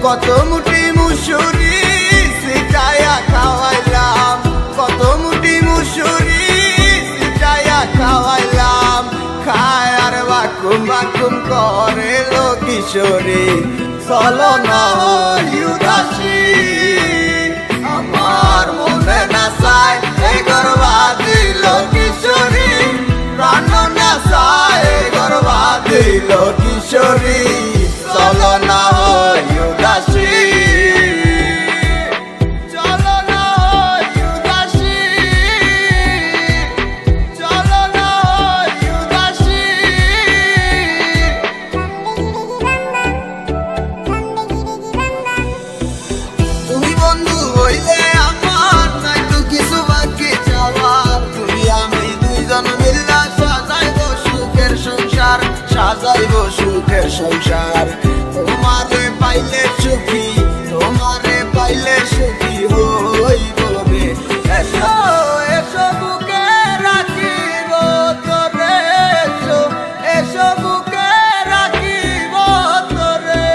কত মুঠি মুসুরি সিটায়া খাওয়াইলাম, কত মুঠি মুসুরি সিটায়া খাওয়াইলাম। খায় আর বাকুম বাকুম করে লো কিশোরী, চলো না হই উদাসী। আমার মনে না চায় এই গর্বা দিল কিশোরী, প্রাণ না চায় গর্বা দিল কিশোরী, চলো না হই উদাসী। চলো না হই উদাসী, চলো না হই উদাসী। তুমি বন্ধু হইলে আমার নাই তো কিছু বাকি চাওয়ার, তুমি আমি দুইজন মিল্লা সাজাইব সুখের সংসার, সাজাইব সুখের সংসার। তোমারে পাইলে সুখী, তোমারে পাইলে সুখী হইব রে। এসো এসো বুকে রাখিব তোরে, এসো এসো বুকে রাখিব তোরে।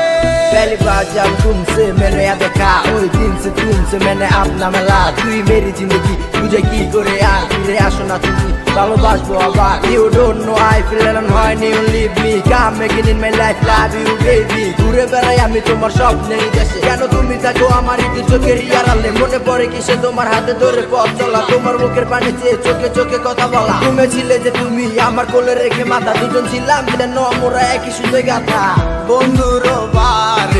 पहली बार जब तुमसे मैंने याद देखा ওই দিন से तुमसे मैंने अपना मिला, তুই मेरी जिंदगी तुझे কি করে আর ফিরে আসো না তুমি, ভালোবাসবো আবার। You don't know I feel alone when you leave me, come making in my life love you baby। ঘুরে বেড়াই আমি তোমার স্বপ্নের দেশে, কেন তুমি থাকো আমার একটু চোখের আড়ালে, মনে পড়ে কিসে তোমার হাতে ধরে পথ চলা, তোমার মুখের পানি চেয়ে চোখে চোখে কথা বলা। তুমি ছিলে যে তুমি আমার কোলে রেখে মাথা, দুজন ছিলাম যেন আমরা একই সুতে গাথা। বন্ধুর বাড়ি